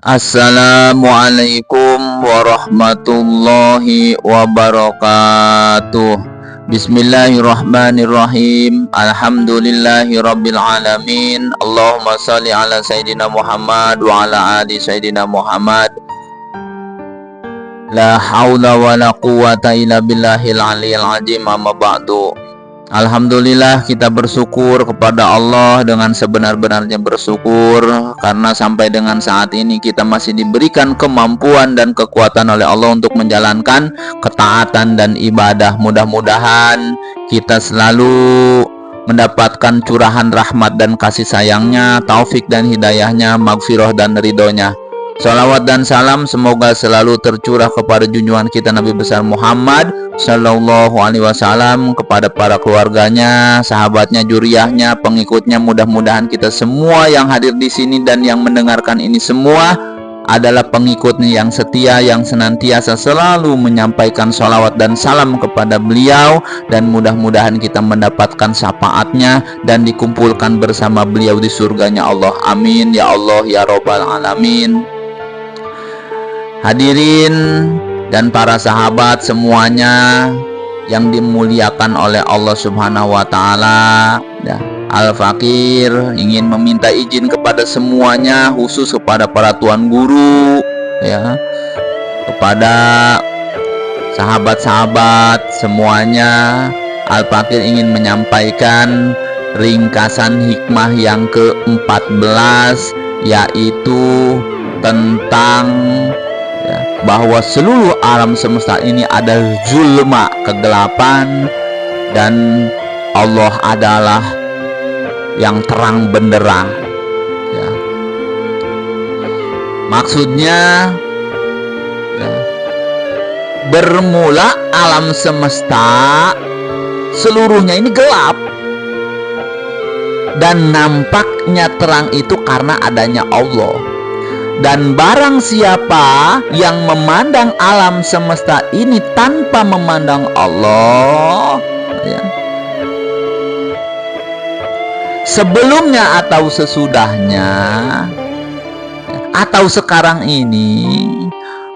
Assalamualaikum warahmatullahi wabarakatuh. Bismillahirrahmanirrahim. Alhamdulillahi rabbil alamin. Allahumma salli ala Sayyidina Muhammad wa ala ali Sayyidina Muhammad. La hawla wa la quwata illa billahil aliyil azim. Amma ba'du. Alhamdulillah, kita bersyukur kepada Allah dengan sebenar-benarnya bersyukur karena sampai dengan saat ini kita masih diberikan kemampuan dan kekuatan oleh Allah untuk menjalankan ketaatan dan ibadah. Mudah-mudahan kita selalu mendapatkan curahan rahmat dan kasih sayangnya, taufik dan hidayahnya, maghfirah dan ridhonya. Salawat dan salam semoga selalu tercurah kepada junjungan kita Nabi besar Muhammad Sallallahu Alaihi Wasallam, kepada para keluarganya, sahabatnya, juriyahnya, pengikutnya. Mudah-mudahan kita semua yang hadir di sini dan yang mendengarkan ini semua adalah pengikutnya yang setia, yang senantiasa selalu menyampaikan salawat dan salam kepada beliau, dan mudah-mudahan kita mendapatkan syafaatnya dan dikumpulkan bersama beliau di surganya Allah. Amin ya Allah ya Rabbal Alamin. Hadirin dan para sahabat semuanya yang dimuliakan oleh Allah Subhanahu wa taala, ya, Al-Fakir ingin meminta izin kepada semuanya, khusus kepada para tuan guru, ya, kepada sahabat-sahabat semuanya. Al-Fakir ingin menyampaikan ringkasan hikmah yang ke-14, yaitu tentang bahwa seluruh alam semesta ini adalah zulma, kegelapan, dan Allah adalah yang terang benderang, ya. Maksudnya, ya, bermula alam semesta seluruhnya ini gelap, dan nampaknya terang itu karena adanya Allah. Dan barang siapa yang memandang alam semesta ini tanpa memandang Allah, ya, sebelumnya atau sesudahnya atau sekarang ini,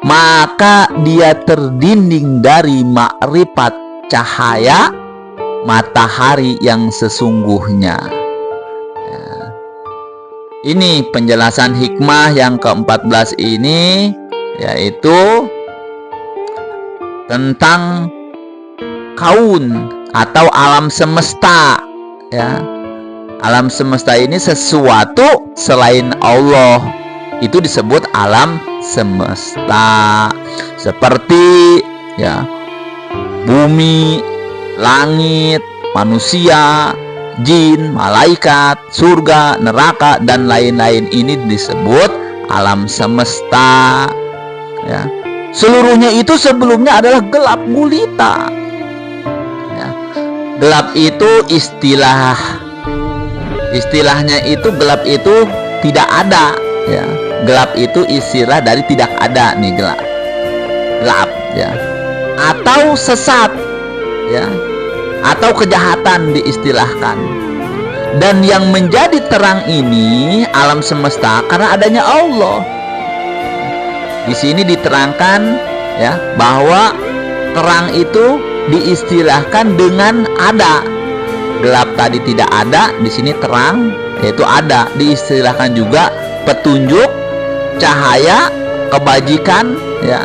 maka dia terdinding dari makrifat cahaya matahari yang sesungguhnya. Ini penjelasan hikmah yang ke-14 ini, yaitu tentang kaun atau alam semesta, ya. Alam semesta ini sesuatu selain Allah, itu disebut alam semesta. Seperti, ya, bumi, langit, manusia, jin, malaikat, surga, neraka, dan lain-lain, ini disebut alam semesta, ya. Seluruhnya itu sebelumnya adalah gelap gulita, ya. Gelap itu istilahnya itu gelap itu tidak ada, ya. Gelap itu istilah dari tidak ada, nih, gelap, ya, atau sesat, ya, atau kejahatan diistilahkan. Dan yang menjadi terang ini alam semesta karena adanya Allah. Di sini diterangkan, ya, bahwa terang itu diistilahkan dengan ada. Gelap tadi tidak ada, di sini terang yaitu ada. Diistilahkan juga petunjuk, cahaya, kebajikan, ya,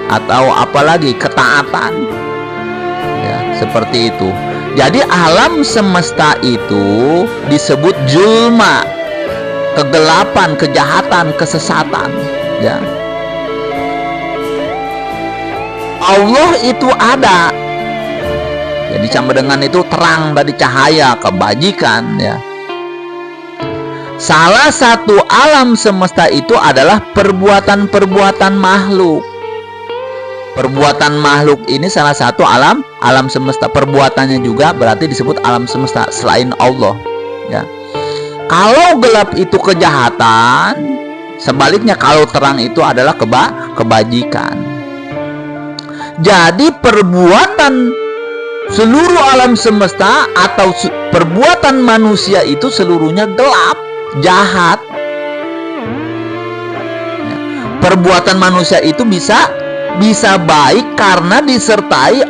atau apalagi ketaatan. Seperti itu. Jadi alam semesta itu disebut zulma, kegelapan, kejahatan, kesesatan, ya. Allah itu ada. Jadi sama dengan itu terang dari cahaya, kebajikan, ya. Salah satu alam semesta itu adalah perbuatan-perbuatan makhluk. Perbuatan makhluk ini salah satu alam semesta. Perbuatannya juga berarti disebut alam semesta selain Allah, ya. Kalau gelap itu kejahatan, sebaliknya kalau terang itu adalah kebajikan. Jadi perbuatan seluruh alam semesta atau perbuatan manusia itu seluruhnya gelap, jahat. Perbuatan manusia itu bisa baik karena disertai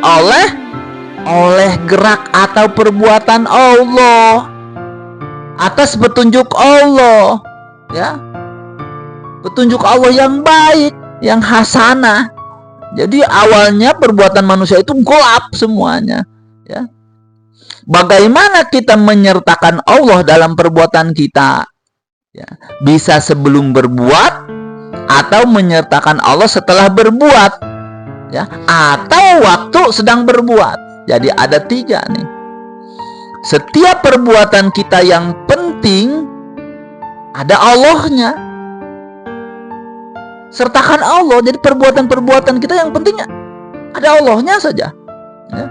oleh gerak atau perbuatan Allah, atas petunjuk Allah, ya. Petunjuk Allah yang baik, yang hasanah. Jadi awalnya perbuatan manusia itu gelap semuanya, ya. Bagaimana kita menyertakan Allah dalam perbuatan kita? Ya, bisa sebelum berbuat atau menyertakan Allah setelah berbuat, ya, atau waktu sedang berbuat. Jadi ada 3 nih. Setiap perbuatan kita yang penting ada Allahnya. Sertakan Allah. Jadi perbuatan-perbuatan kita yang pentingnya ada Allahnya saja, ya.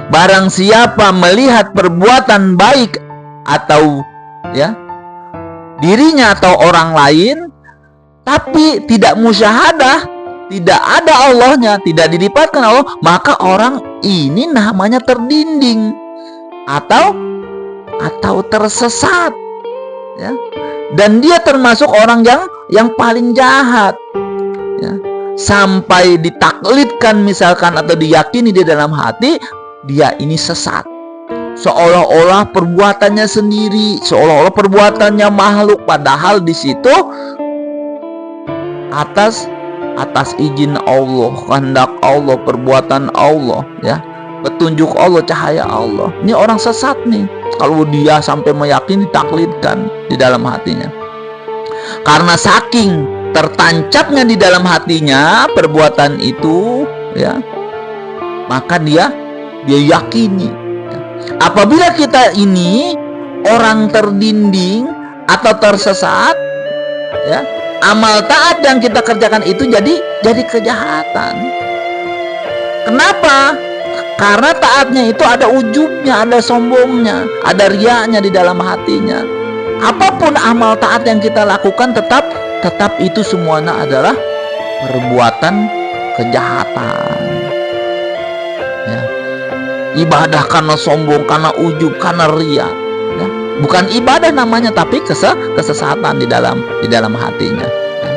Barang siapa melihat perbuatan baik atau, ya, dirinya atau orang lain, tapi tidak musyahadah, tidak ada Allahnya, tidak dilibatkan Allah, maka orang ini namanya terdinding atau tersesat, ya. Dan dia termasuk orang yang paling jahat, ya. Sampai ditaklidkan misalkan atau diyakini di dalam hati dia ini sesat, seolah-olah perbuatannya sendiri, seolah-olah perbuatannya makhluk, padahal di situ atas izin Allah, kehendak Allah, perbuatan Allah, ya, petunjuk Allah, cahaya Allah. Ini orang sesat nih kalau dia sampai meyakini, taklidkan di dalam hatinya. Karena saking tertancapnya di dalam hatinya perbuatan itu, ya, maka dia yakini. Apabila kita ini orang terdinding atau tersesat, ya, amal taat yang kita kerjakan itu jadi kejahatan. Kenapa? Karena taatnya itu ada ujubnya, ada sombongnya, ada riaknya di dalam hatinya. Apapun amal taat yang kita lakukan tetap itu semuanya adalah perbuatan kejahatan, ya. Ibadah karena sombong, karena ujub, karena riak, ya. Bukan ibadah namanya, tapi kesesatan di dalam hatinya, ya.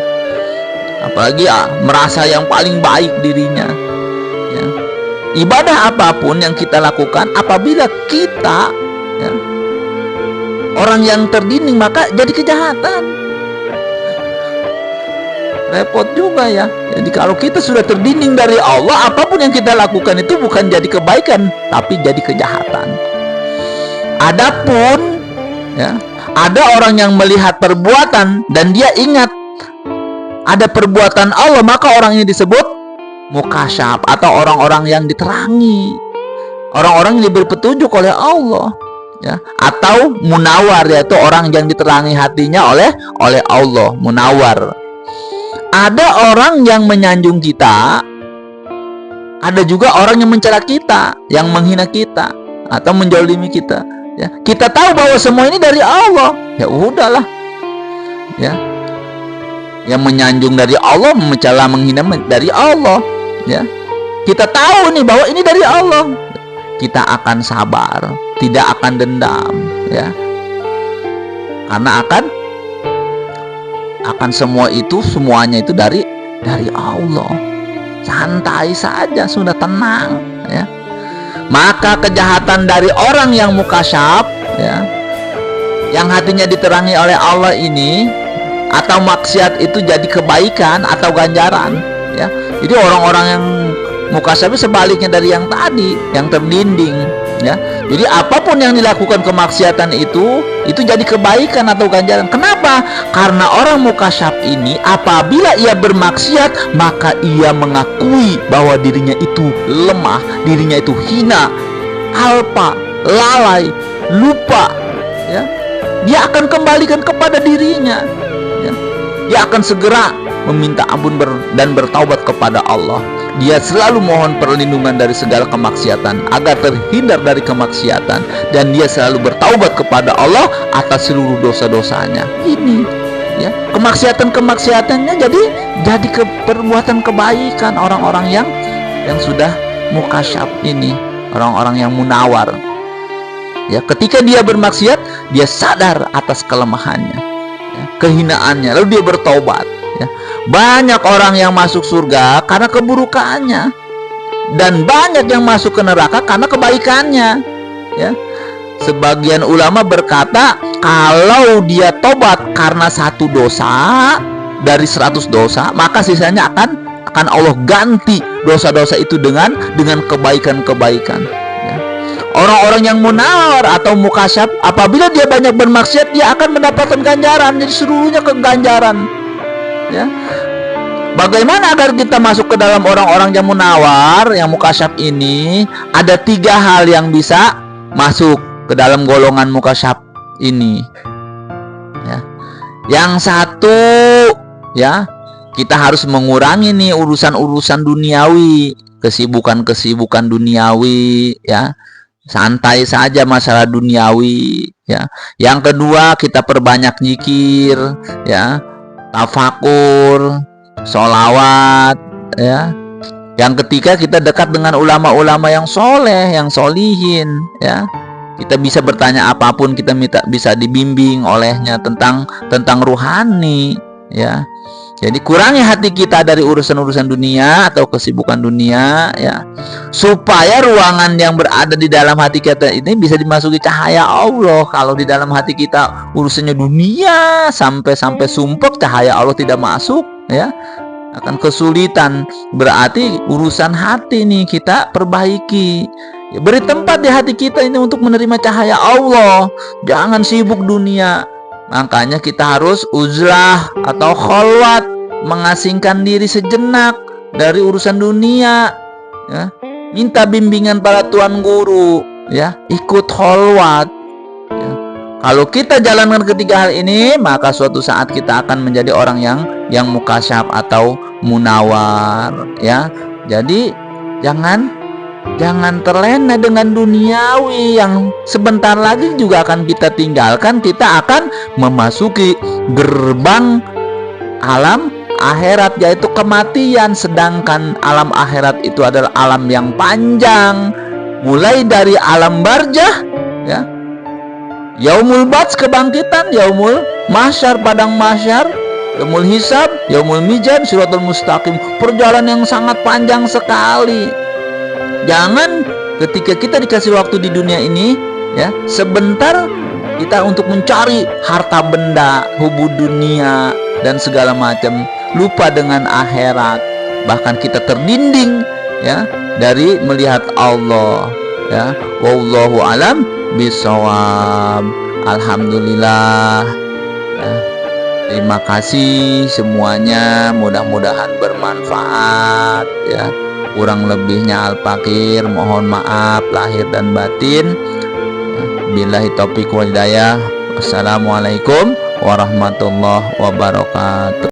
Apalagi merasa yang paling baik dirinya, ya. Ibadah apapun yang kita lakukan, apabila kita, ya, orang yang terdinding, maka jadi kejahatan. Repot juga, ya. Jadi kalau kita sudah terdinding dari Allah, apapun yang kita lakukan itu bukan jadi kebaikan, tapi jadi kejahatan. Adapun, ya, ada orang yang melihat perbuatan dan dia ingat ada perbuatan Allah, maka orang ini disebut mukasyaf atau orang-orang yang diterangi, orang-orang yang diberi petunjuk oleh Allah, ya, atau munawar, yaitu orang yang diterangi hatinya oleh Allah, munawar. Ada orang yang menyanjung kita, ada juga orang yang mencela kita, yang menghina kita atau menjolimi kita, ya. Kita tahu bahwa semua ini dari Allah, ya udahlah, ya. Yang menyanjung dari Allah, mencela, menghina dari Allah, ya. Kita tahu nih bahwa ini dari Allah, kita akan sabar, tidak akan dendam, ya. Karena akan semuanya itu dari Allah. Santai saja, sudah tenang, ya. Maka kejahatan dari orang yang mukasyaf, ya, yang hatinya diterangi oleh Allah ini, atau maksiat itu jadi kebaikan atau ganjaran, ya. Jadi orang-orang yang mukasyaf sebaliknya dari yang tadi, yang terdinding, ya. Jadi apapun yang dilakukan kemaksiatan itu jadi kebaikan atau ganjaran. Kenapa? Karena orang mukasyaf ini apabila ia bermaksiat, maka ia mengakui bahwa dirinya itu lemah, dirinya itu hina, alpa, lalai, lupa, ya. Dia akan kembalikan kepada dirinya, ya. Dia akan segera meminta ampun dan bertaubat kepada Allah. Dia selalu mohon perlindungan dari segala kemaksiatan agar terhindar dari kemaksiatan, dan dia selalu bertaubat kepada Allah atas seluruh dosa-dosanya. Ini, ya, kemaksiatannya jadi perbuatan kebaikan orang-orang yang sudah mukasyaf ini, orang-orang yang munawar. Ya, ketika dia bermaksiat, dia sadar atas kelemahannya, ya, kehinaannya, lalu dia bertaubat, ya. Banyak orang yang masuk surga karena keburukannya, dan banyak yang masuk ke neraka karena kebaikannya, ya. Sebagian ulama berkata, kalau dia tobat karena satu dosa dari 100 dosa, maka sisanya akan Allah ganti dosa-dosa itu dengan kebaikan-kebaikan, ya. Orang-orang yang munawar atau mukasyaf, apabila dia banyak bermaksiat, dia akan mendapatkan ganjaran, jadi seluruhnya keganjaran, ya. Bagaimana agar kita masuk ke dalam orang-orang yang munawar, yang mukasyaf ini? Ada 3 hal yang bisa masuk ke dalam golongan mukasyaf ini, ya. Yang satu, ya, kita harus mengurangi nih urusan-urusan duniawi, kesibukan-kesibukan duniawi, ya. Santai saja masalah duniawi, ya. Yang kedua, kita perbanyak zikir, ya, tafakur, sholawat, ya. Yang ketiga, kita dekat dengan ulama-ulama yang soleh, yang solihin, ya. Kita bisa bertanya apapun, kita bisa dibimbing olehnya tentang ruhani, ya. Jadi kurangi hati kita dari urusan-urusan dunia atau kesibukan dunia, ya, supaya ruangan yang berada di dalam hati kita ini bisa dimasuki cahaya Allah. Kalau di dalam hati kita urusannya dunia sampai sumpek, cahaya Allah tidak masuk, ya, akan kesulitan. Berarti urusan hati nih kita perbaiki, ya, beri tempat di hati kita ini untuk menerima cahaya Allah. Jangan sibuk dunia. Makanya kita harus uzlah atau khalwat, mengasingkan diri sejenak dari urusan dunia, ya. Minta bimbingan para tuan guru, ya, ikut khalwat, ya. Kalau kita jalankan ketiga hal ini, maka suatu saat kita akan menjadi orang yang mukasyaf atau munawar, ya. Jadi jangan terlena dengan duniawi yang sebentar lagi juga akan kita tinggalkan. Kita akan memasuki gerbang alam akhirat, yaitu kematian. Sedangkan alam akhirat itu adalah alam yang panjang, mulai dari alam barzah, ya, yaumul bats, kebangkitan, yaumul mahsyar, padang mahsyar, yaumul hisab, yaumul mizan, siratul mustaqim. Perjalanan yang sangat panjang sekali. Jangan ketika kita dikasih waktu di dunia ini, ya, sebentar kita untuk mencari harta benda, hubud dunia dan segala macam, lupa dengan akhirat. Bahkan kita terdinding, ya, dari melihat Allah, ya. Wallahu alam bisawab. Alhamdulillah, ya. Terima kasih semuanya, mudah-mudahan bermanfaat, ya. Kurang lebihnya al-fakir, mohon maaf lahir dan batin. Billahi taufiq wal hidayah. Wassalamualaikum warahmatullahi wabarakatuh.